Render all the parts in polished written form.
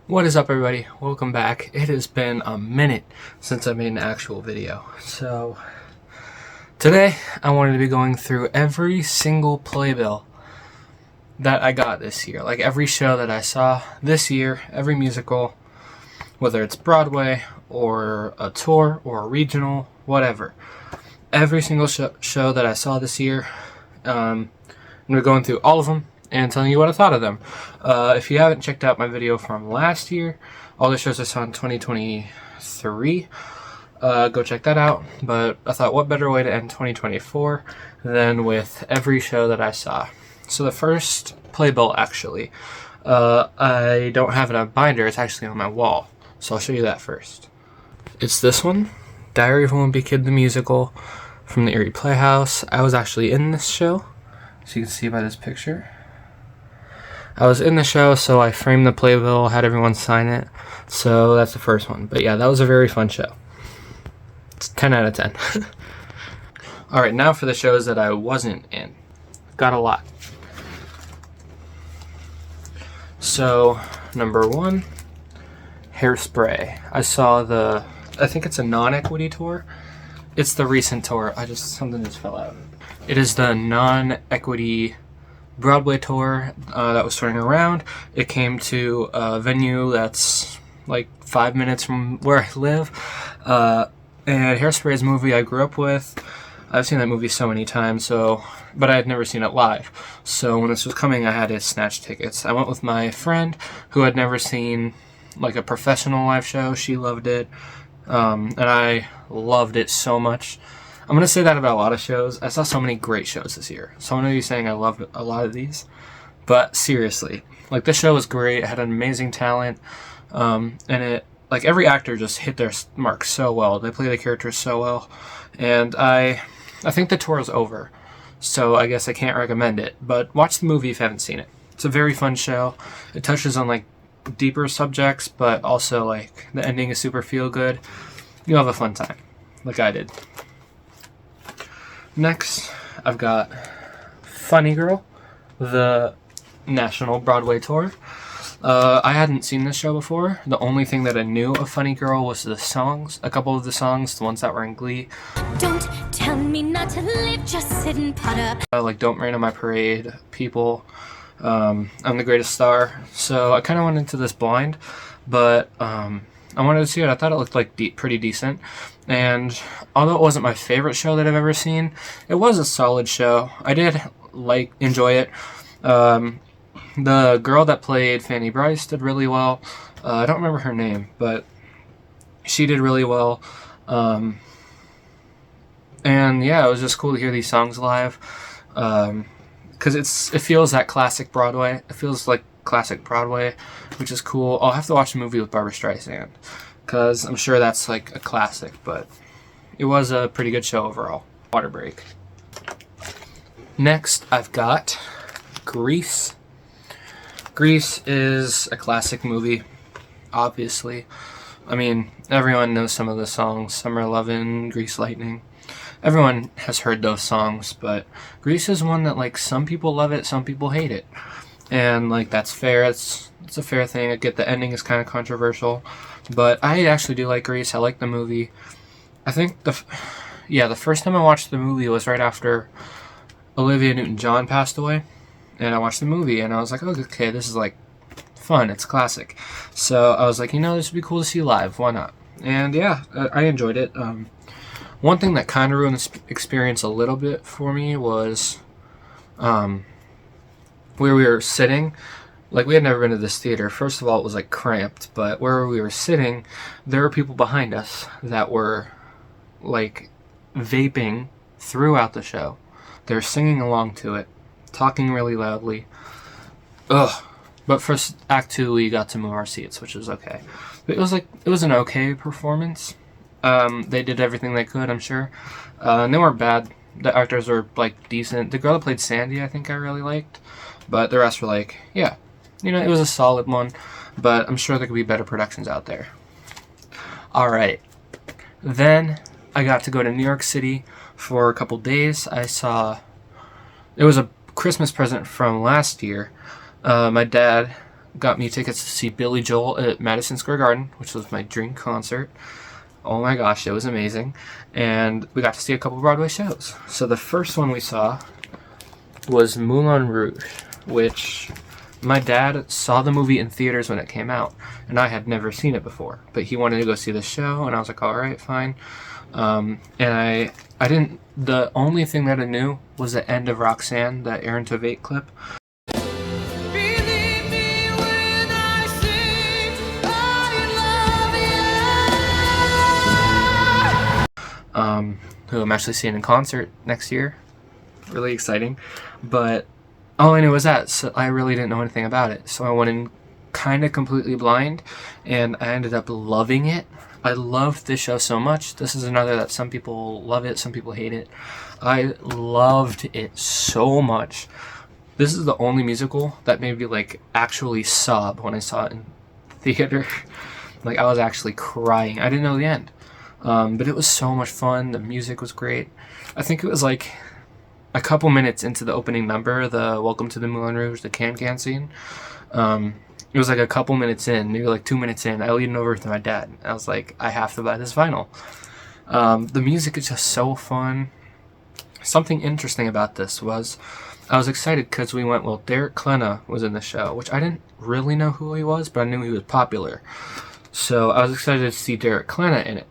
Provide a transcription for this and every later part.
What is up, everybody? Welcome back. It has been a minute since I made an actual video. So today I wanted to be going through every single playbill that I got this year. Like every show that I saw this year, every musical, whether it's Broadway or a tour or a regional, whatever. Every single show that I saw this year, I'm going to be going through all of them and telling you what I thought of them. If you haven't checked out my video from last year, all the shows I saw in 2023, go check that out. But I thought, what better way to end 2024 than with every show that I saw. So the first playbill, actually, I don't have it on a binder, it's actually on my wall. So I'll show you that first. It's this one, Diary of a Wimpy Kid the Musical, from the Erie Playhouse. I was actually in this show, so you can see by this picture. I was in the show, so I framed the playbill, had everyone sign it. So that's the first one. But yeah, that was a very fun show. It's 10 out of 10. Alright, now for the shows that I wasn't in. Got a lot. So, number 1, Hairspray. I saw I think it's a non-equity tour. It's the recent tour. Something just fell out. It is the non-equity Broadway tour that was touring around. It came to a venue that's like 5 minutes from where I live. And Hairspray is a movie I grew up with. I've seen that movie so many times, but I had never seen it live. So when this was coming, I had to snatch tickets. I went with my friend who had never seen like a professional live show. She loved it. And I loved it so much. I'm going to say that about a lot of shows. I saw so many great shows this year. So I'm going to be saying I loved a lot of these. But seriously, like this show was great. It had an amazing talent. And like every actor just hit their mark so well. They play the characters so well. And I think the tour is over. So I guess I can't recommend it. But watch the movie if you haven't seen it. It's a very fun show. It touches on like deeper subjects, but also like the ending is super feel good. You'll have a fun time, like I did. Next, I've got Funny Girl, the national Broadway tour. I hadn't seen this show before. The only thing that I knew of Funny Girl was the songs, a couple of the songs, the ones that were in Glee. Don't tell me not to live, just sit and putter. Like Don't Rain on My Parade, People, I'm the Greatest Star. So I kind of went into this blind, but I wanted to see it. I thought it looked like pretty decent. And although it wasn't my favorite show that I've ever seen, it was a solid show. I did enjoy it. The girl that played Fanny Bryce did really well. I don't remember her name, but she did really well. And yeah, it was just cool to hear these songs live. Because it feels that classic Broadway. It feels like classic Broadway, which is cool. I'll have to watch the movie with Barbra Streisand, because I'm sure that's like a classic, but it was a pretty good show overall. Water break. Next, I've got Grease. Grease is a classic movie, obviously. I mean, everyone knows some of the songs. Summer Lovin', Grease Lightning. Everyone has heard those songs, but Grease is one that like some people love it, some people hate it. And like that's fair. It's a fair thing. I get the ending is kind of controversial, but I actually do like Grease. I like the movie. I think the first time I watched the movie was right after Olivia Newton-John passed away, and I watched the movie and I was like, oh, okay, this is like fun. It's classic. So I was like, this would be cool to see live. Why not? And yeah, I enjoyed it. One thing that kind of ruined this experience a little bit for me was where we were sitting. Like, we had never been to this theater. First of all, it was like cramped, but where we were sitting, there were people behind us that were like vaping throughout the show. They were singing along to it, talking really loudly. Ugh. But for Act 2, we got to move our seats, which was okay. But it was an okay performance. They did everything they could, I'm sure. And they weren't bad. The actors were like decent. The girl that played Sandy, I think I really liked. But the rest were like, yeah. It was a solid one. But I'm sure there could be better productions out there. Alright. Then I got to go to New York City for a couple days. It was a Christmas present from last year. My dad got me tickets to see Billy Joel at Madison Square Garden, which was my dream concert. Oh my gosh, it was amazing. And we got to see a couple Broadway shows. So the first one we saw was Moulin Rouge, which my dad saw the movie in theaters when it came out, and I had never seen it before. But he wanted to go see the show, and I was like, all right, fine. And I didn't. The only thing that I knew was the end of Roxanne, that Aaron Tveit clip. Who I'm actually seeing in concert next year. Really exciting. But all I knew was that, so I really didn't know anything about it. So I went in kind of completely blind, and I ended up loving it. I loved this show so much. This is another that some people love it, some people hate it. I loved it so much. This is the only musical that made me like actually sob when I saw it in theater. Like, I was actually crying. I didn't know the end. But it was so much fun. The music was great. I think it was like a couple minutes into the opening number, the Welcome to the Moulin Rouge, the can scene. It was like a couple minutes in, maybe like 2 minutes in. I leaned over to my dad. I was like, I have to buy this vinyl. The music is just so fun. Something interesting about this was I was excited because we went, well, Derek Klena was in the show, which I didn't really know who he was, but I knew he was popular. So I was excited to see Derek Klena in it.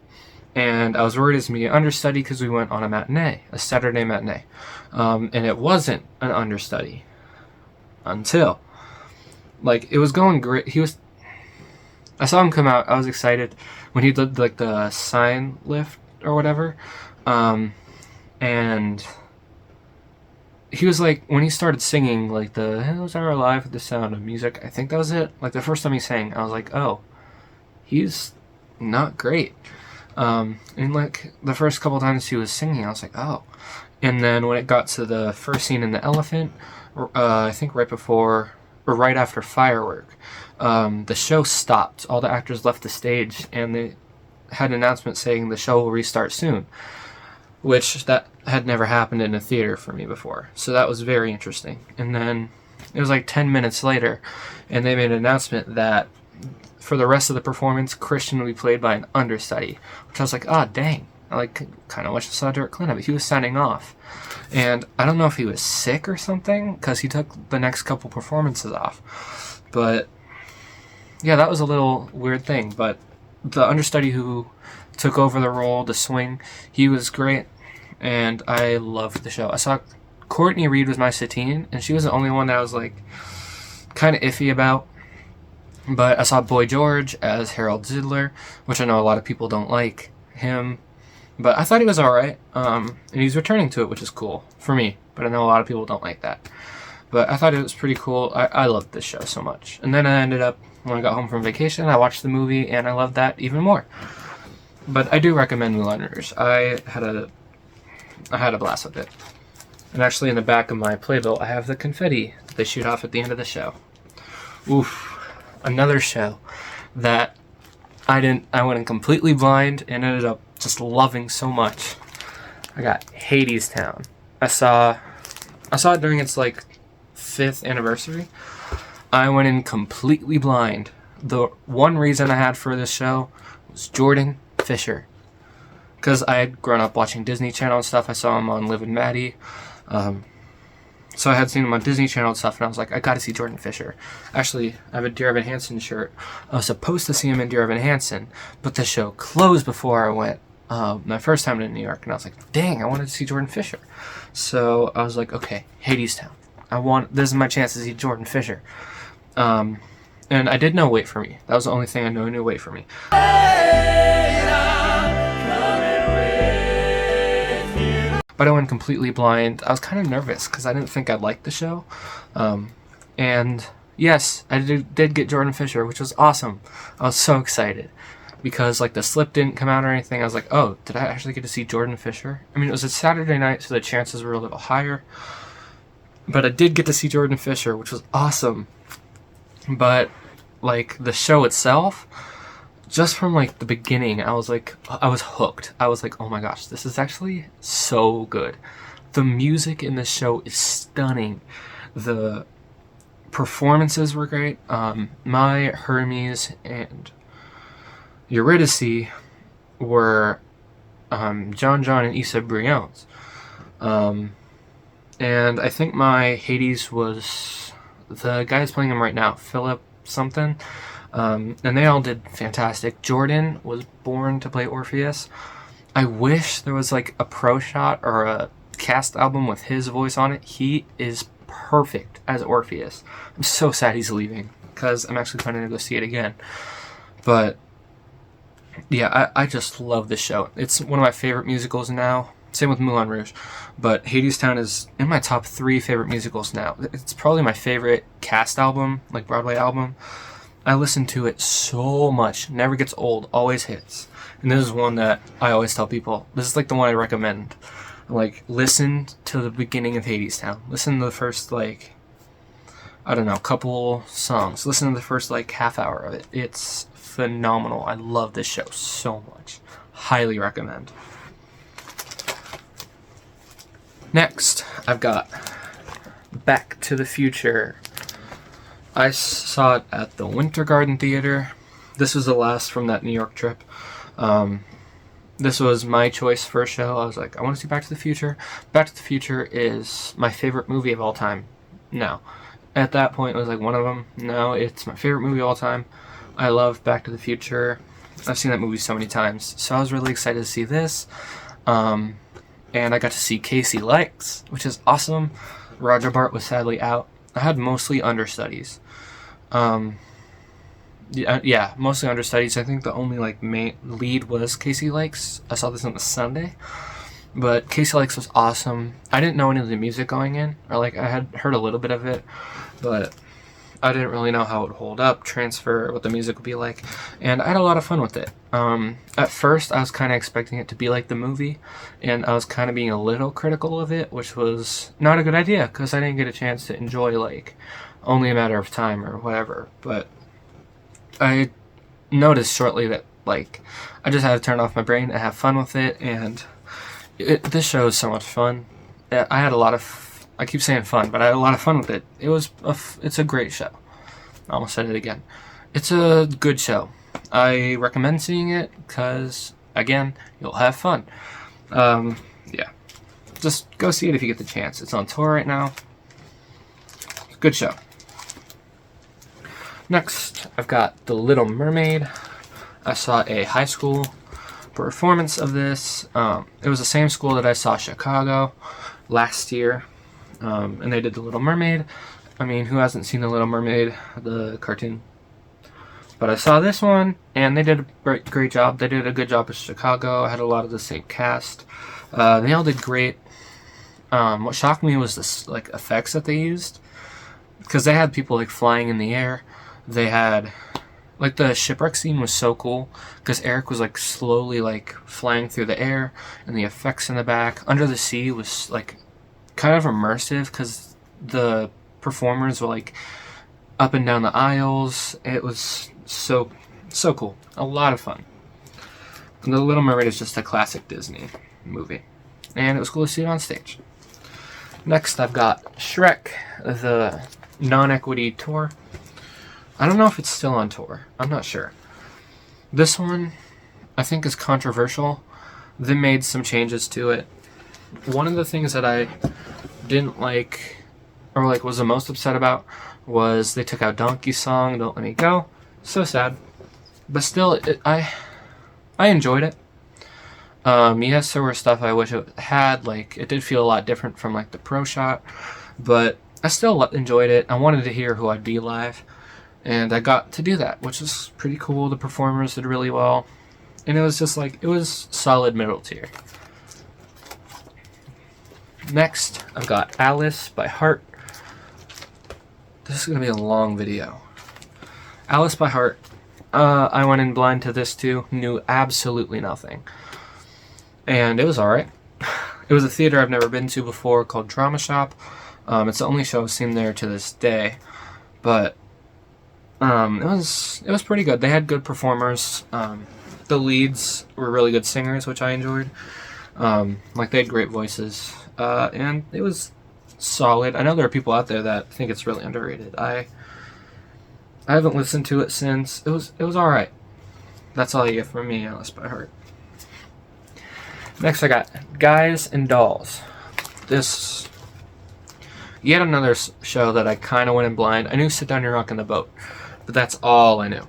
And I was worried it was going to be an understudy because we went on a matinee, a Saturday matinee. And it wasn't an understudy until, like, it was going great. I saw him come out. I was excited when he did, like, the sign lift or whatever. And he was like, when he started singing, like, the hills are alive with the sound of music, I think that was it. Like, the first time he sang, I was like, oh, he's not great. And like the first couple times he was singing, I was like, oh. And then when it got to the first scene in the elephant, I think right before or right after Firework, the show stopped. All the actors left the stage, and they had an announcement saying the show will restart soon, which that had never happened in a theater for me before. So that was very interesting. And then it was like 10 minutes later, and they made an announcement that for the rest of the performance, Christian will be played by an understudy, which I was like, ah, dang. I like kind of wish I saw Derek Klena, but he was signing off. And I don't know if he was sick or something, because he took the next couple performances off. But yeah, that was a little weird thing. But the understudy who took over the role, the swing, he was great, and I loved the show. I saw Courtney Reed was my Satine, and she was the only one that I was like kind of iffy about. But I saw Boy George as Harold Zidler, which I know a lot of people don't like him. But I thought he was alright. And he's returning to it, which is cool for me. But I know a lot of people don't like that. But I thought it was pretty cool. I loved this show so much. And then I ended up, when I got home from vacation, I watched the movie, and I loved that even more. But I do recommend Moulin Rouge. I had a blast with it. And actually in the back of my playbill, I have the confetti that they shoot off at the end of the show. Oof. Another show that I went in completely blind and ended up just loving so much. I got Hadestown. I saw it during its like 5th anniversary. I went in completely blind. The one reason I had for this show was Jordan Fisher, because I had grown up watching Disney Channel and stuff. I saw him on Liv and Maddie. So I had seen him on Disney Channel and stuff, and I was like, I gotta see Jordan Fisher. Actually, I have a Dear Evan Hansen shirt. I was supposed to see him in Dear Evan Hansen, but the show closed before I went my first time to New York, and I was like, dang, I wanted to see Jordan Fisher. So I was like, okay, Hadestown. This is my chance to see Jordan Fisher. And I did know Wait For Me. That was the only thing I knew Wait For Me. But I went completely blind. I was kind of nervous because I didn't think I'd like the show. And yes, I did get Jordan Fisher, which was awesome. I was so excited because like the slip didn't come out or anything. I was like, oh, did I actually get to see Jordan Fisher? I mean, it was a Saturday night, so the chances were a little higher. But I did get to see Jordan Fisher, which was awesome. But like the show itself, just from like the beginning, I was hooked. I was like, oh my gosh, this is actually so good. The music in the show is stunning. The performances were great. My Hermes and Eurydice were John and Issa Briones. And I think my Hades was the guy who's playing him right now, Philip something. And they all did fantastic. Jordan was born to play Orpheus. I wish there was like a pro shot or a cast album with his voice on it. He is perfect as Orpheus. I'm so sad he's leaving because I'm actually planning to go see it again. But yeah, I just love this show. It's one of my favorite musicals now. Same with Moulin Rouge. But Hadestown is in my top 3 favorite musicals now. It's probably my favorite cast album, like Broadway album. I listen to it so much. Never gets old. Always hits. And this is one that I always tell people. This is like the one I recommend. Like, listen to the beginning of Hadestown. Listen to the first, like, I don't know, couple songs. Listen to the first, like, half hour of it. It's phenomenal. I love this show so much. Highly recommend. Next, I've got Back to the Future. I saw it at the Winter Garden Theater. This was the last from that New York trip. This was my choice for a show. I was like, I want to see Back to the Future. Back to the Future is my favorite movie of all time. Now, at that point, it was like one of them. No, it's my favorite movie of all time. I love Back to the Future. I've seen that movie so many times. So I was really excited to see this. And I got to see Casey Likes, which is awesome. Roger Bart was sadly out. I had mostly understudies. Yeah, mostly understudies. I think the only like main lead was Casey Likes. I saw this on the Sunday, but Casey Likes was awesome. I didn't know any of the music going in, or like I had heard a little bit of it, but I didn't really know how it would hold up, transfer, what the music would be like, and I had a lot of fun with it. At first, I was kind of expecting it to be like the movie, and I was kind of being a little critical of it, which was not a good idea, because I didn't get a chance to enjoy, like, Only a Matter of Time or whatever, but I noticed shortly that, like, I just had to turn off my brain and have fun with it, and this show is so much fun. I had a lot of I keep saying fun, but I had a lot of fun with it. It's a great show. I almost said it again. It's a good show. I recommend seeing it because, again, you'll have fun. Yeah. Just go see it if you get the chance. It's on tour right now. Good show. Next, I've got The Little Mermaid. I saw a high school performance of this. It was the same school that I saw Chicago last year. And they did The Little Mermaid. I mean, who hasn't seen The Little Mermaid, the cartoon? But I saw this one, and they did a great job. They did a good job with Chicago. I had a lot of the same cast. They all did great. What shocked me was this, like, effects that they used. Because they had people, like, flying in the air. They had, like, the shipwreck scene was so cool. Because Eric was, like, slowly, like, flying through the air. And the effects in the back. Under the Sea was, like, kind of immersive because the performers were like up and down the aisles. It was so cool. A lot of fun. And The Little Mermaid is just a classic Disney movie, and it was cool to see it on stage. Next, I've got Shrek, the non-equity tour. I don't know if it's still on tour. I'm not sure. This one, I think, is controversial. They made some changes to it. One of the things that I didn't like, or like was the most upset about, was they took out Donkey's song, Don't Let Me Go. So sad. But still, I enjoyed it. Yes, there were stuff I wish it had, like, it did feel a lot different from, like, the pro shot, but I still enjoyed it. I wanted to hear who I'd be live, and I got to do that, which is pretty cool. The performers did really well, and it was just, like, it was solid middle tier. Next, I've got Alice by Heart. This is going to be a long video. Alice by Heart. I went in blind to this too. Knew absolutely nothing. And it was alright. It was a theater I've never been to before called Drama Shop. It's the only show I've seen there to this day. But it was pretty good. They had good performers. The leads were really good singers, which I enjoyed. Like, they had great voices. And it was solid. I know there are people out there that think it's really underrated. I haven't listened to it since. It was all right. That's all you get from me, Alice by Heart. Next, I got Guys and Dolls. This yet another show that I kind of went in blind. I knew Sit Down, You're Rockin' the Boat, but that's all I knew.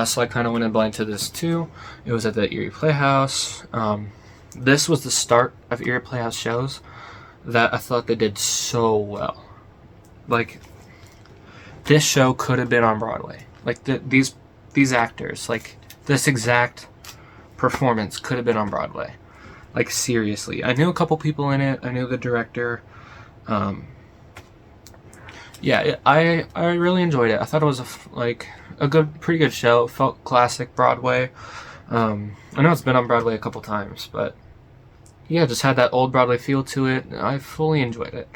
So I kind of went in blind to this too. It was at the Erie Playhouse. This was the start of Erie Playhouse shows that I thought they did so well. Like, this show could have been on Broadway. Like, these actors, like, this exact performance could have been on Broadway. Like, seriously. I knew a couple people in it. I knew the director. I really enjoyed it. I thought it was pretty good show. It felt classic Broadway. I know it's been on Broadway a couple times, but yeah, just had that old Broadway feel to it. I fully enjoyed it.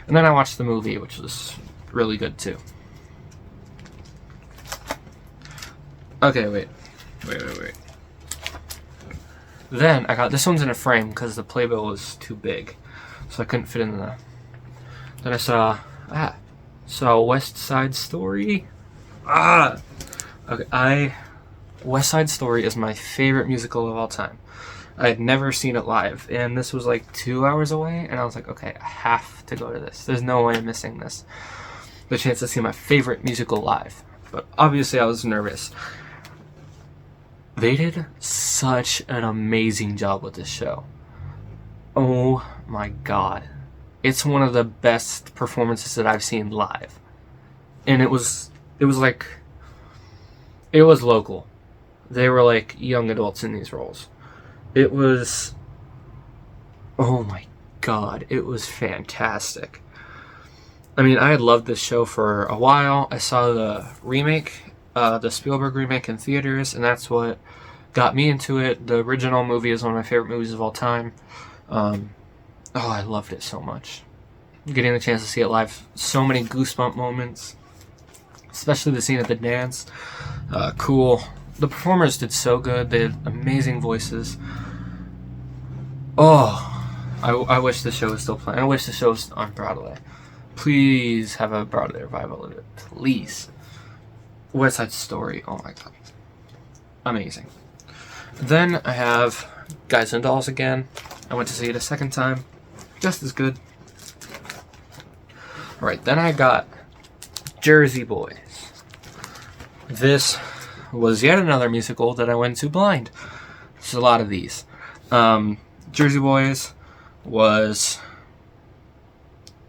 And then I watched the movie, which was really good too. Okay, wait. Then I got this one's in a frame because the playbill was too big, so I couldn't fit in the. Then I saw West Side Story. Okay, West Side Story is my favorite musical of all time. I had never seen it live, and this was like 2 hours away, and I was like, okay, I have to go to this. There's no way I'm missing this. The chance to see my favorite musical live. But obviously I was nervous. They did such an amazing job with this show. Oh my god. It's one of the best performances that I've seen live. And it was local. They were like young adults in these roles. It was, oh my god, it was fantastic. I mean, I had loved this show for a while. I saw the remake, the Spielberg remake in theaters, and that's what got me into it. The original movie is one of my favorite movies of all time. I loved it so much. Getting the chance to see it live, so many goosebump moments, especially the scene at the dance. Cool. The performers did so good. They had amazing voices. I wish the show was still playing. I wish the show was on Broadway. Please have a Broadway revival of it. Please. West Side Story. Oh my god. Amazing. Then I have Guys and Dolls again. I went to see it a second time. Just as good. Alright, then I got Jersey Boys. This was yet another musical that I went to blind. There's a lot of these. Jersey Boys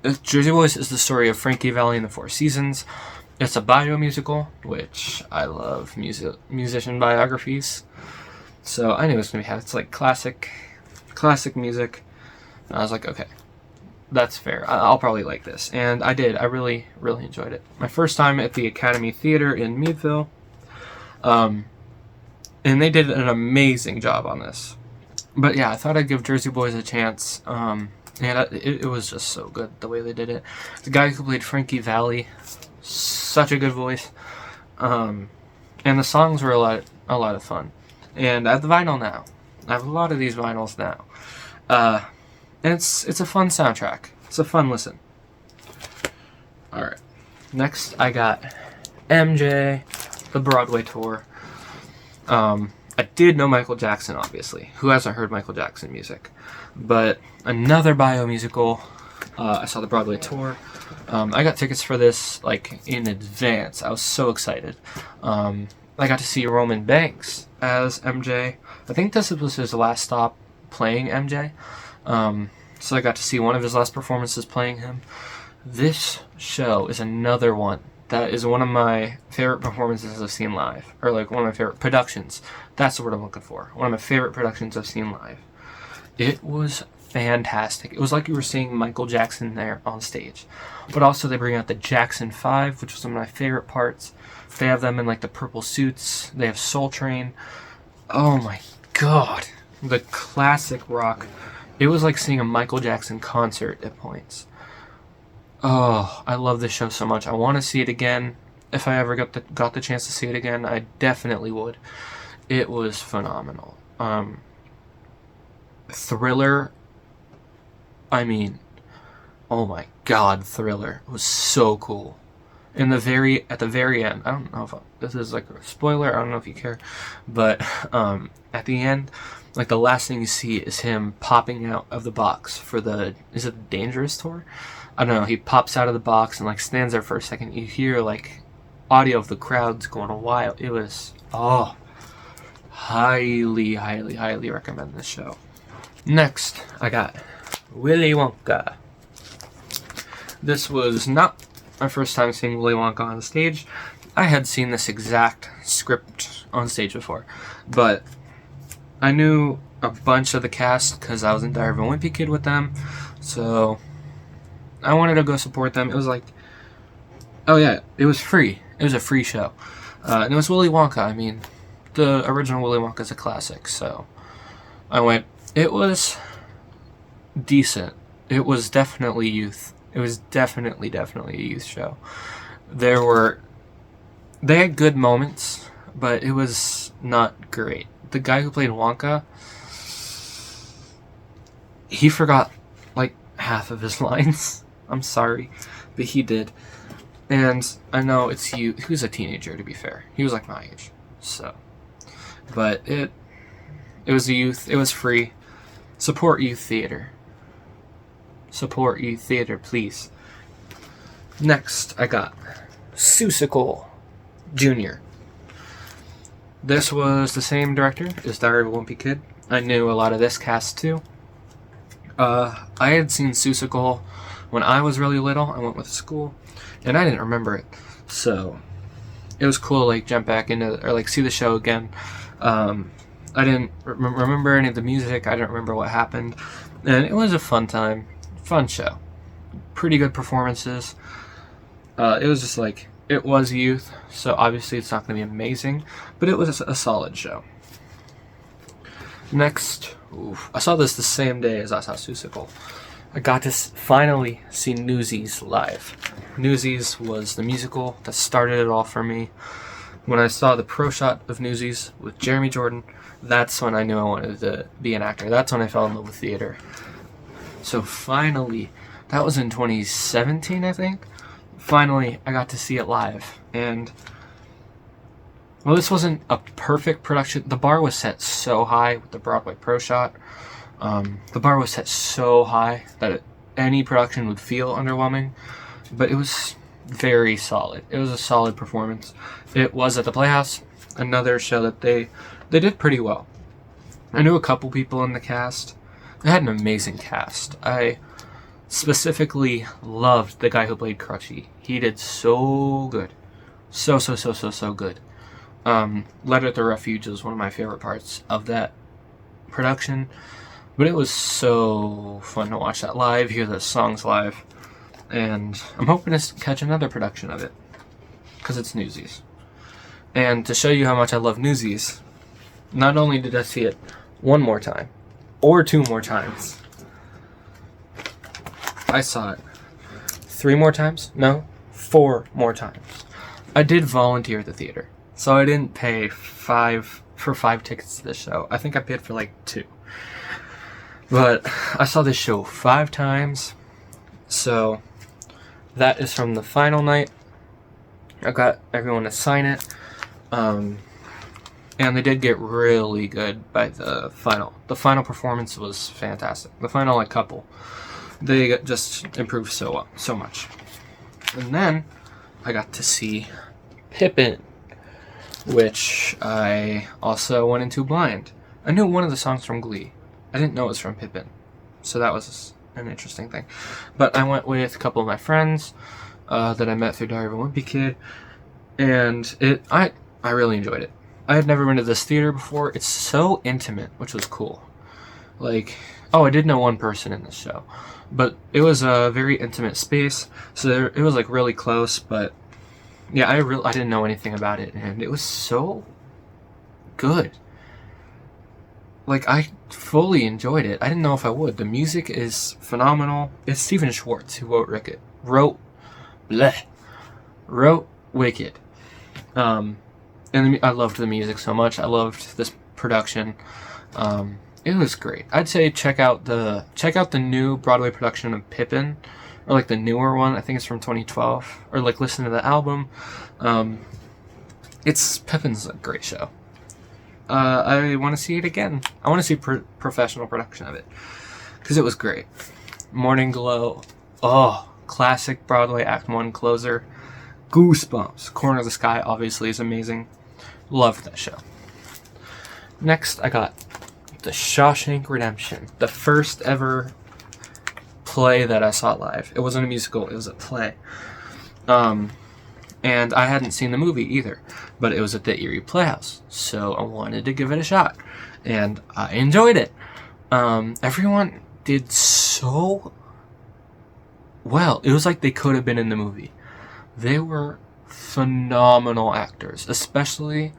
is the story of Frankie Valli and the Four Seasons. It's a bio musical, which I love musician biographies. So I knew it was going to be it's like classic music. And I was like, okay, that's fair. I'll probably like this. And I did. I really, really enjoyed it. My first time at the Academy Theater in Meadville. And they did an amazing job on this. But yeah, I thought I'd give Jersey Boys a chance. And it was just so good the way they did it. The guy who played Frankie Valli, such a good voice. And the songs were a lot of fun. And I have the vinyl now. I have a lot of these vinyls now. And it's a fun soundtrack. It's a fun listen. Alright. Next, I got MJ, the Broadway tour. I did know Michael Jackson, obviously. Who hasn't heard Michael Jackson music? But another bio musical. I saw the Broadway tour. I got tickets for this like in advance. I was so excited. I got to see Roman Banks as MJ. I think this was his last stop playing MJ. So I got to see one of his last performances playing him. This show is another one that is one of my favorite performances I've seen live. Or like one of my favorite productions. That's the word I'm looking for. One of my favorite productions I've seen live. It was fantastic. It was like you were seeing Michael Jackson there on stage. But also they bring out the Jackson 5, which was one of my favorite parts. They have them in like the purple suits. They have Soul Train. Oh my god. The classic rock. It was like seeing a Michael Jackson concert at points. Oh, I love this show so much. I want to see it again. If I ever got the chance to see it again, I definitely would. It was phenomenal. Thriller. I mean, oh my god, Thriller. It was so cool. At the very end, I don't know if this is like a spoiler, I don't know if you care, but at the end, like the last thing you see is him popping out of the box for is it the Dangerous tour? I don't know, he pops out of the box and like stands there for a second. You hear like audio of the crowds going wild. It was, highly, highly, highly recommend this show. Next, I got Willy Wonka. This was not my first time seeing Willy Wonka on stage. I had seen this exact script on stage before, but I knew a bunch of the cast because I was in Diary of a Wimpy Kid with them, so I wanted to go support them. It was like, oh yeah, it was free. It was a free show. And it was Willy Wonka. I mean, the original Willy Wonka is a classic, so I went. It was decent. It was definitely youth. It was definitely a youth show. They had good moments, but it was not great. The guy who played Wonka, he forgot like half of his lines. I'm sorry, but he did. And I know he was a teenager, to be fair. He was like my age, so. But it was a youth. It was free. Support youth theater. Support youth theater, please. Next, I got Seussical Jr. This was the same director as Diary of a Wimpy Kid. I knew a lot of this cast too. I had seen Seussical when I was really little. I went with school, and I didn't remember it, so it was cool to like jump back into or like see the show again. I didn't remember any of the music. I didn't remember what happened, and it was a fun time, fun show. Pretty good performances. It was just like, it was youth, so obviously it's not going to be amazing, but it was a solid show. Next, I saw this the same day as I saw Seussical. I got to finally see Newsies live. Newsies was the musical that started it all for me. When I saw the pro shot of Newsies with Jeremy Jordan, that's when I knew I wanted to be an actor. That's when I fell in love with theater. So finally, that was in 2017, I think. Finally, I got to see it live. And, well, this wasn't a perfect production. The bar was set so high with the Broadway pro shot. The bar was set so high that any production would feel underwhelming. But it was very solid. It was a solid performance. It was at the Playhouse, another show that they did pretty well. I knew a couple people in the cast. It had an amazing cast. I specifically loved the guy who played Crutchy. He did so good. So good. Letter at the Refuge was one of my favorite parts of that production. But it was so fun to watch that live, hear the songs live. And I'm hoping to catch another production of it, because it's Newsies. And to show you how much I love Newsies, not only did I see it one more time, or two more times, I saw it 3 more times? No, 4 more times. I did volunteer at the theater, so I didn't pay for 5 tickets to this show. I think I paid for like 2. But I saw this show 5 times, so that is from the final night. I got everyone to sign it, and they did get really good by the final. The final performance was fantastic. The final couple, they just improved so much. And then I got to see Pippin, which I also went into blind. I knew one of the songs from Glee. I didn't know it was from Pippin, so that was an interesting thing. But I went with a couple of my friends that I met through Diary of a Wimpy Kid, and I really enjoyed it. I had never been to this theater before. It's so intimate, which was cool. I did know one person in this show, but it was a very intimate space, so it was really close. But yeah, I didn't know anything about it, and it was so good. I fully enjoyed it. I didn't know if I would. The music is phenomenal. It's Stephen Schwartz who wrote Wicked. And I loved the music so much. I loved this production. It was great. I'd say check out the new Broadway production of Pippin, or like the newer one. I think it's from 2012. Or like listen to the album. Pippin's a great show. I want to see it again. I want to see professional production of it because it was great. Morning Glow, classic Broadway Act 1 closer. Goosebumps. Corner of the Sky obviously is amazing. Loved that show. Next, I got The Shawshank Redemption, the first ever play that I saw live. It wasn't a musical, it was a play. And I hadn't seen the movie either, but it was at the Erie Playhouse, so I wanted to give it a shot, and I enjoyed it. Everyone did so well. It was like they could have been in the movie. They were phenomenal actors, especially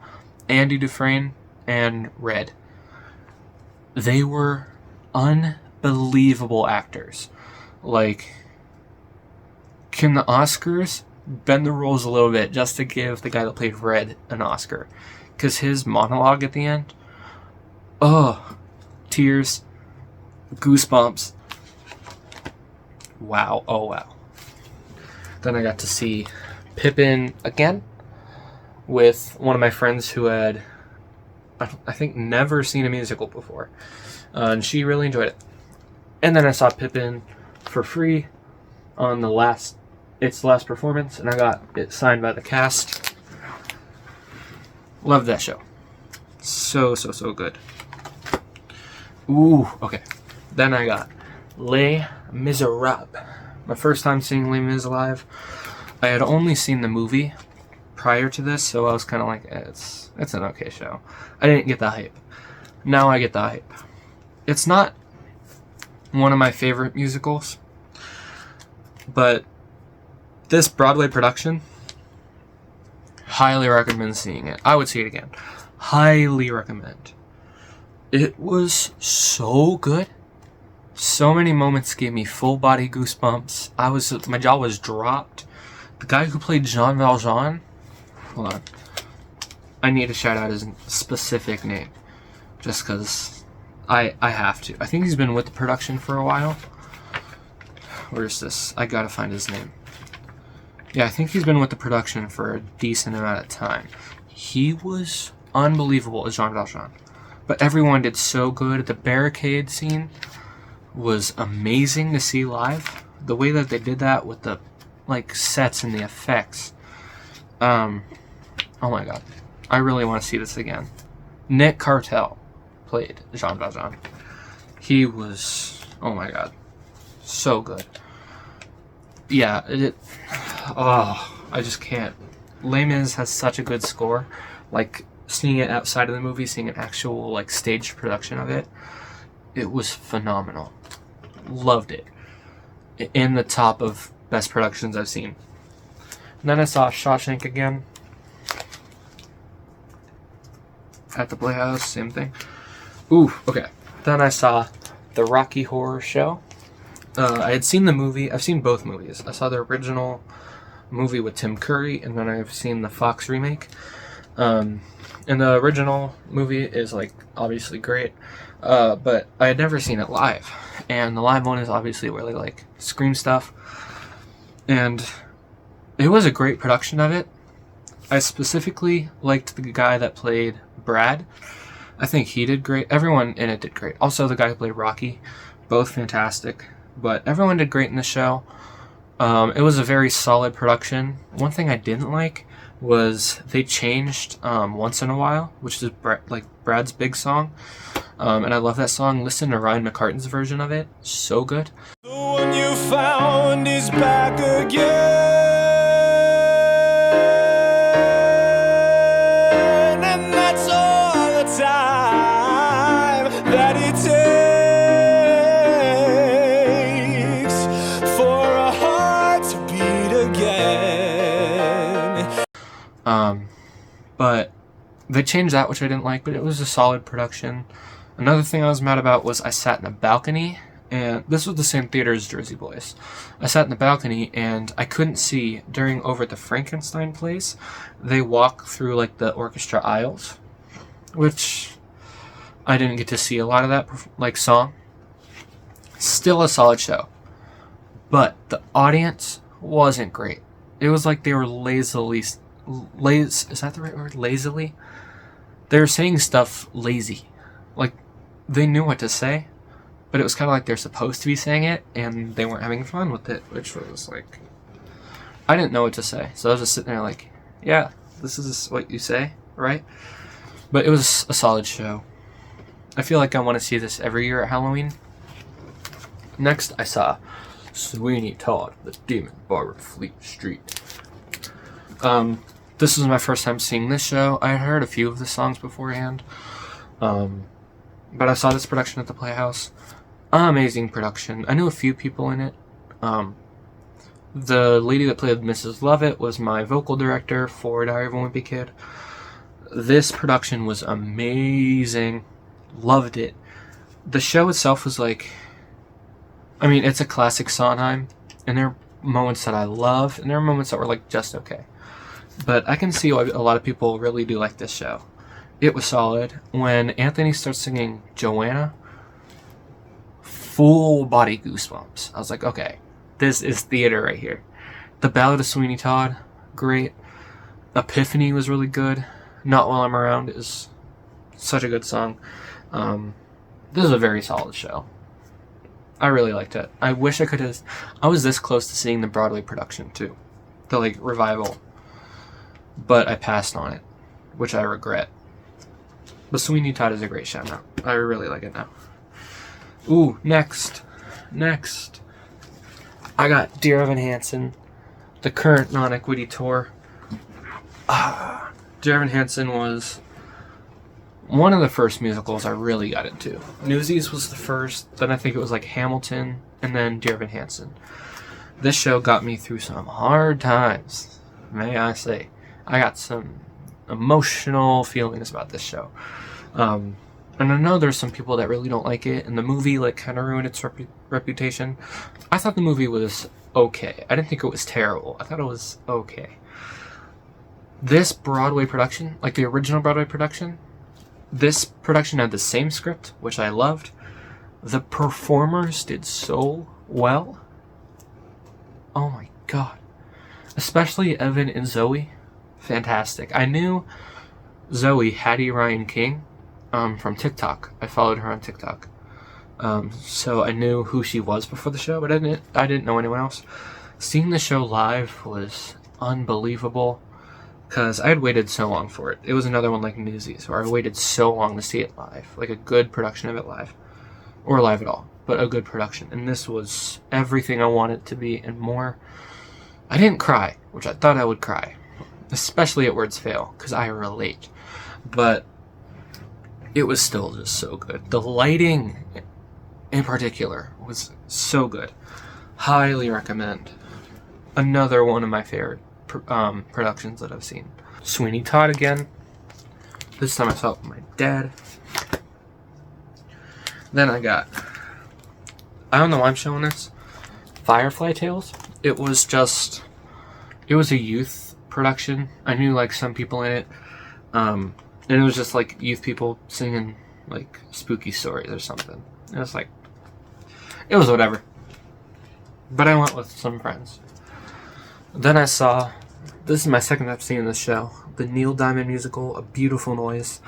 Andy Dufresne and Red. They were unbelievable actors. Like, can the Oscars bend the rules a little bit just to give the guy that played Red an Oscar? Because his monologue at the end, tears, goosebumps. Wow, oh wow. Then I got to see Pippin again with one of my friends who had, I think, never seen a musical before. And she really enjoyed it. And then I saw Pippin for free on its last performance, and I got it signed by the cast. Loved that show. So good. Ooh, okay. Then I got Les Miserables. My first time seeing Les Mis live. I had only seen the movie prior to this, so I was kind of like, it's an okay show. I didn't get the hype. Now I get the hype. It's not one of my favorite musicals, but this Broadway production, highly recommend seeing it. I would see it again. Highly recommend. It was so good. So many moments gave me full body goosebumps. My jaw was dropped. The guy who played Jean Valjean, hold on, I need to shout out his specific name, just because I have to. I think he's been with the production for a while. Where's this? I gotta find his name. Yeah, I think he's been with the production for a decent amount of time. He was unbelievable as Jean Valjean. But everyone did so good. The barricade scene was amazing to see live. The way that they did that with the sets and the effects. Oh my god. I really want to see this again. Nick Cartel played Jean Valjean. He was, oh my god, so good. Yeah, I just can't. Les Mis has such a good score. Like, seeing it outside of the movie, seeing an actual staged production of it, it was phenomenal. Loved it. In the top of best productions I've seen. And then I saw Shawshank again at the Playhouse, same thing. Ooh, okay. Then I saw the Rocky Horror Show. I had seen the movie. I've seen both movies. I saw the original movie with Tim Curry, and then I've seen the Fox remake. And the original movie is obviously great, but I had never seen it live. And the live one is obviously really scream stuff. And it was a great production of it. I specifically liked the guy that played Brad. I think he did great. Everyone in it did great. Also, the guy who played Rocky, both fantastic. But everyone did great in the show. It was a very solid production. One thing I didn't like was they changed Once in a While, which is Brad's big song. And I love that song. Listen to Ryan McCartney's version of it. So good. The one you found is back again. And that's all the time that it takes for a heart to beat again. But they changed that, which I didn't like, but it was a solid production. Another thing I was mad about was I sat in a balcony, and this was the same theater as Jersey Boys. I sat in the balcony, and I couldn't see over at the Frankenstein place. They walk through the orchestra aisles, which I didn't get to see a lot of that song. Still a solid show, but the audience wasn't great. It was like they were is that the right word? Lazily? They were saying stuff lazy. Like, they knew what to say, but it was kind of like they're supposed to be saying it, and they weren't having fun with it, which was like, I didn't know what to say, so I was just sitting there like, yeah, this is what you say, right? But it was a solid show. I feel like I want to see this every year at Halloween. Next, I saw Sweeney Todd, the Demon Barber, Fleet Street. This was my first time seeing this show. I had heard a few of the songs beforehand, but I saw this production at the Playhouse. Amazing production. I knew a few people in it. The lady that played Mrs. Lovett was my vocal director for Diary of a Wimpy Kid. This production was amazing. Loved it. The show itself was like, I mean, it's a classic Sondheim, and there are moments that I love, and there are moments that were like just okay. But I can see why a lot of people really do like this show. It was solid. When Anthony starts singing Joanna, full body goosebumps. I was like, okay, this is theater right here. The Ballad of Sweeney Todd, great. Epiphany was really good. Not While I'm Around is such a good song. This is a very solid show. I really liked it. I wish I could have... I was this close to seeing the Broadway production, too. The, like, revival. But I passed on it, which I regret. But Sweeney Todd is a great show now. I really like it now. Ooh, next. I got Dear Evan Hansen, the current non-equity tour. Dear Evan Hansen was one of the first musicals I really got into. Newsies was the first, then I think it was like Hamilton, and then Dear Evan Hansen. This show got me through some hard times, may I say. I got some emotional feelings about this show. And I know there's some people that really don't like it, and the movie like kind of ruined its reputation. I thought the movie was okay. I didn't think it was terrible. I thought it was okay. This Broadway production, like the original Broadway production, this production had the same script, which I loved. The performers did so well. Oh my god. Especially Evan and Zoe. Fantastic. I knew Zoe, Hattie Ryan King, from TikTok. I followed her on TikTok. So I knew who she was before the show, but I didn't know anyone else. Seeing the show live was unbelievable, because I had waited so long for it. It was another one like Newsies, where I waited so long to see it live. Like a good production of it live. Or live at all, but a good production. And this was everything I wanted it to be and more. I didn't cry, which I thought I would cry. Especially at Words Fail, because I relate. But it was still just so good. The lighting, in particular, was so good. Highly recommend. Another one of my favorite productions that I've seen. Sweeney Todd again. This time I saw it with my dad. Then I don't know why I'm showing this, Firefly Tales. It was a youth production. I knew like some people in it. And it was just like youth people singing like spooky stories or something. It was whatever. But I went with some friends. Then I saw, this is my second time seeing this show, the Neil Diamond musical, A Beautiful Noise.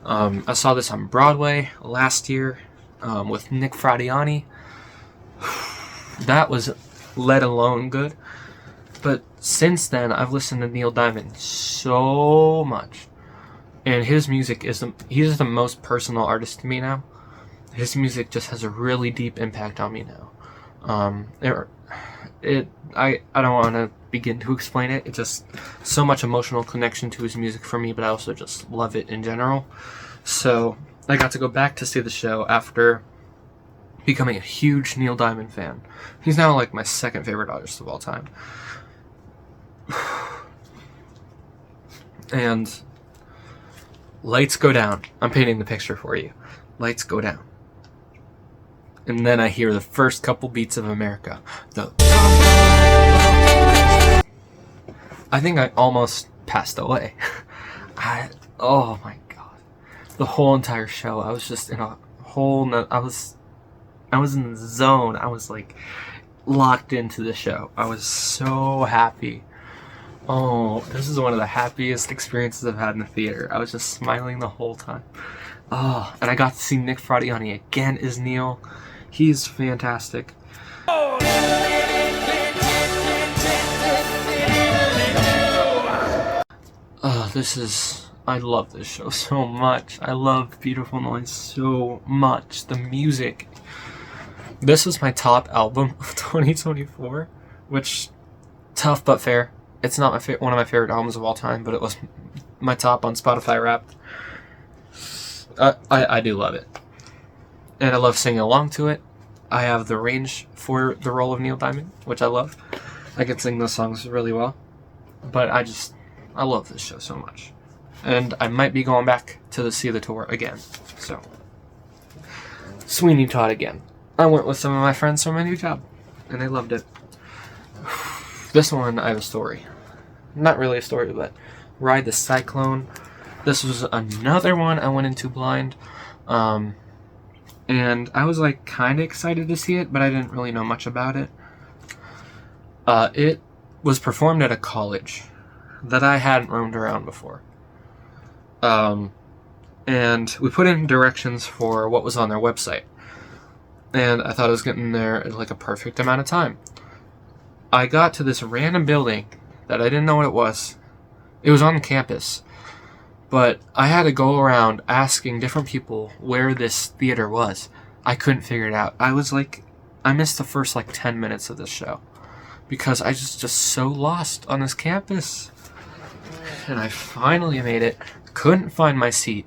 I saw this on Broadway last year with Nick Fradiani. That was let alone good. But since then, I've listened to Neil Diamond so much. And his music he's the most personal artist to me now. His music just has a really deep impact on me now. I don't want to begin to explain it. It's just so much emotional connection to his music for me, but I also just love it in general. So I got to go back to see the show after becoming a huge Neil Diamond fan. He's now like my second favorite artist of all time. And lights go down. I'm painting the picture for you. Lights go down. And then I hear the first couple beats of America. I think I almost passed away. Oh my god. The whole entire show, I was just in a whole I was in the zone. I was like locked into the show. I was so happy. Oh, this is one of the happiest experiences I've had in the theater. I was just smiling the whole time. Oh, and I got to see Nick Fradiani again as Neil. He's fantastic. Oh, I love this show so much. I love Beautiful Noise so much. The music. This was my top album of 2024, which, tough but fair. It's not one of my favorite albums of all time, but it was my top on Spotify Wrapped. I do love it. And I love singing along to it. I have the range for the role of Neil Diamond, which I love. I can sing those songs really well. But I love this show so much. And I might be going back to see the tour again. So, Sweeney Todd again. I went with some of my friends from my new job, and they loved it. This one, I have a story. Not really a story, but Ride the Cyclone. This was another one I went into blind. And I was like kind of excited to see it, but I didn't really know much about it. It was performed at a college that I hadn't roamed around before. And we put in directions for what was on their website. And I thought I was getting there at like a perfect amount of time. I got to this random building that I didn't know what it was. It was on campus. But I had to go around asking different people where this theater was. I couldn't figure it out. I missed the first 10 minutes of this show. Because I was just so lost on this campus. And I finally made it. Couldn't find my seat.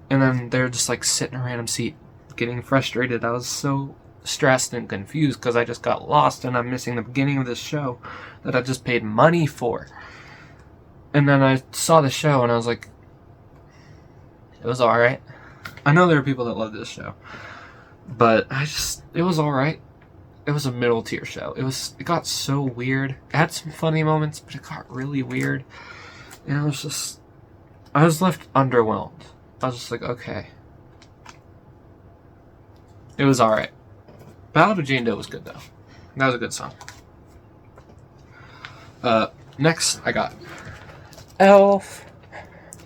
And then they're just sitting in a random seat. Getting frustrated. I was so stressed and confused because I just got lost and I'm missing the beginning of this show that I just paid money for. And then I saw the show and I was like, it was alright. I know there are people that love this show, but it was alright. It was a middle tier show. It got so weird. It had some funny moments, but it got really weird. And I was left underwhelmed. I was just like, okay. It was alright. Ballad of Jane Doe was good, though. That was a good song. Next, I got Elf,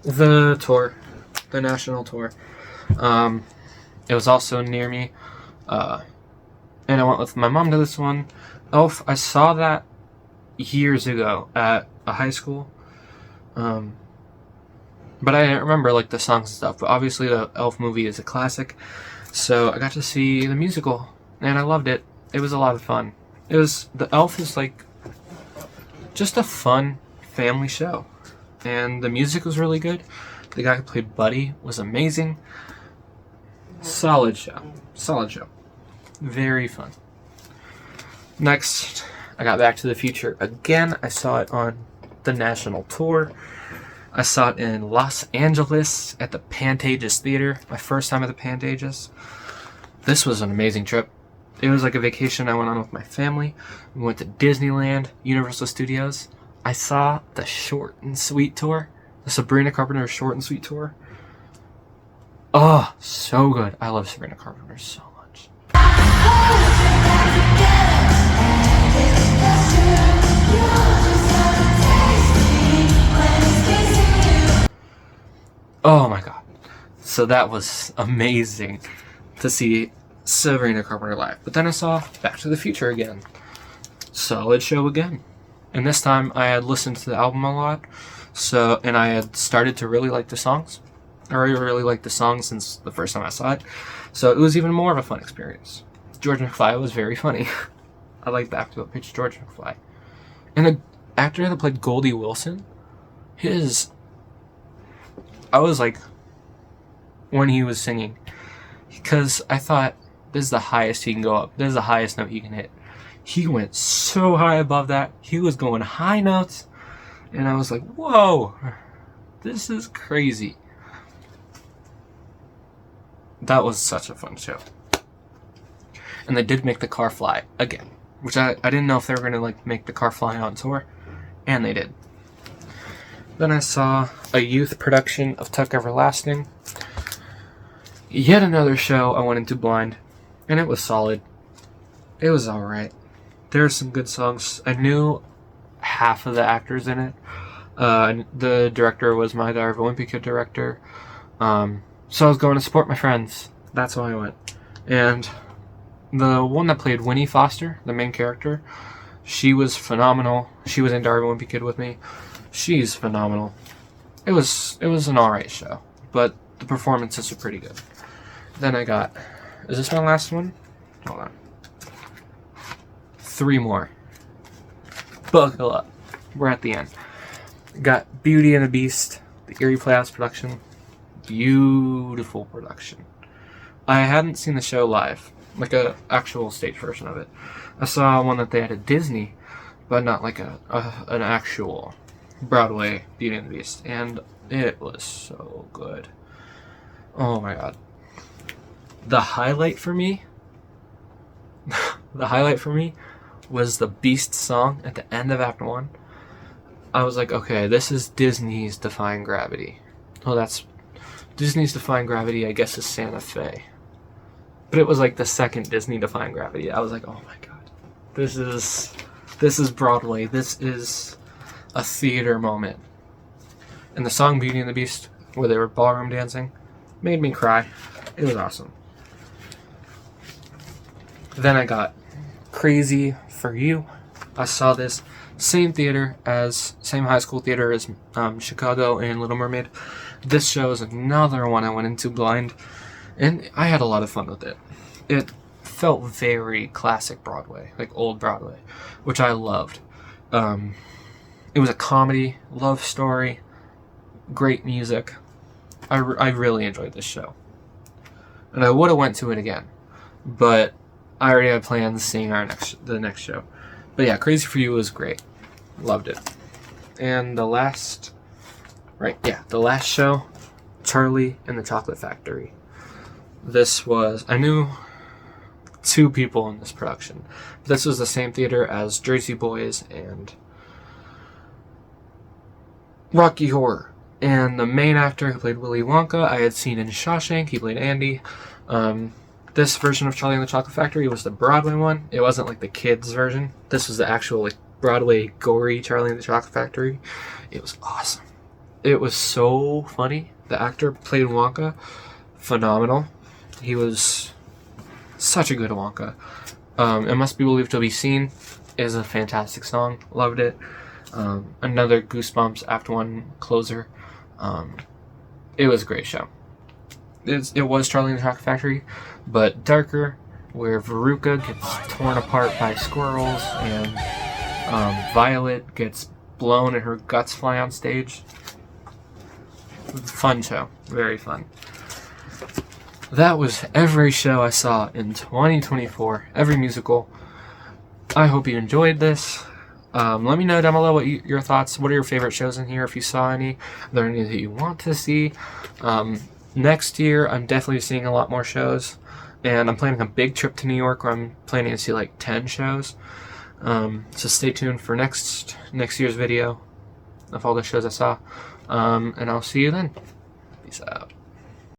the tour, the national tour. It was also near me, and I went with my mom to this one. Elf, I saw that years ago at a high school, but I didn't remember the songs and stuff. But obviously, the Elf movie is a classic, so I got to see the musical, and I loved it. It was a lot of fun. The Elf is just a fun family show, and the music was really good. The guy who played Buddy was amazing. Solid show. Very fun. Next, I got Back to the Future again. I saw it on the national tour. I saw it in Los Angeles at the Pantages Theater. My first time at the Pantages. This was an amazing trip. It was like a vacation I went on with my family. We went to Disneyland, Universal Studios. I saw the Short and Sweet tour. The Sabrina Carpenter Short and Sweet tour. Oh, so good. I love Sabrina Carpenter so much. Oh my god. So that was amazing to see Sabrina Carpenter live. But then I saw Back to the Future again. Solid show again. And this time I had listened to the album a lot. And I had started to really like the songs. I already really liked the songs since the first time I saw it. So it was even more of a fun experience. George McFly was very funny. I like the actor that played George McFly. And the actor that played Goldie Wilson, I was when he was singing, because I thought, this is the highest he can go up. This is the highest note he can hit. He went so high above that. He was going high notes. And I was like, whoa, this is crazy. That was such a fun show. And they did make the car fly again, which I didn't know if they were going to make the car fly on tour. And they did. Then I saw a youth production of Tuck Everlasting. Yet another show I went into blind. And it was solid. It was alright. There are some good songs. I knew half of the actors in it. The director was my Diary of a Wimpy Kid director. So I was going to support my friends. That's why I went. And the one that played Winnie Foster, the main character, she was phenomenal. She was in Diary of a Wimpy Kid with me. She's phenomenal. It was an alright show, but the performances are pretty good. Then I got... Is this my last one? Hold on. 3 more. Buckle up. We're at the end. Got Beauty and the Beast, the Erie Playhouse production. Beautiful production. I hadn't seen the show live, like a actual stage version of it. I saw one that they had at Disney, but not like an actual Broadway Beauty and the Beast, and it was so good. Oh my god. The highlight for me was the Beast song at the end of Act 1. I was like, okay, this is Disney's Defying Gravity. Well, that's Disney's Defying Gravity, I guess, is Santa Fe. But it was like the second Disney Defying Gravity. I was like, oh my god. This is Broadway. This is a theater moment. And the song Beauty and the Beast, where they were ballroom dancing, made me cry. It was awesome. Then I got Crazy for You. I saw this same high school theater as Chicago and Little Mermaid. This show is another one I went into blind, and I had a lot of fun with it. It felt very classic Broadway, like old Broadway, which I loved. It was a comedy, love story, great music. I really enjoyed this show. And I would have went to it again, but I already had plans seeing the next show. But yeah, Crazy for You was great. Loved it. And the last show, Charlie and the Chocolate Factory. I knew 2 people in this production. This was the same theater as Jersey Boys and Rocky Horror. And the main actor who played Willy Wonka, I had seen in Shawshank. He played Andy. This version of Charlie and the Chocolate Factory was the Broadway one. It wasn't like the kids version. This was the actual like Broadway gory Charlie and the Chocolate Factory. It was awesome. It was so funny. The actor played Wonka. Phenomenal. He was such a good Wonka. It Must Be Believed to Be Seen is a fantastic song. Loved it. Another Goosebumps Act 1 closer. It was a great show. It was Charlie and the Chocolate Factory, but darker, where Veruca gets torn apart by squirrels and Violet gets blown and her guts fly on stage. Fun show. Very fun. That was every show I saw in 2024. Every musical. I hope you enjoyed this. Let me know down below your thoughts. What are your favorite shows in here if you saw any? Are there any that you want to see? Next year, I'm definitely seeing a lot more shows. And I'm planning a big trip to New York where I'm planning to see like 10 shows. So stay tuned for next year's video of all the shows I saw. And I'll see you then. Peace out.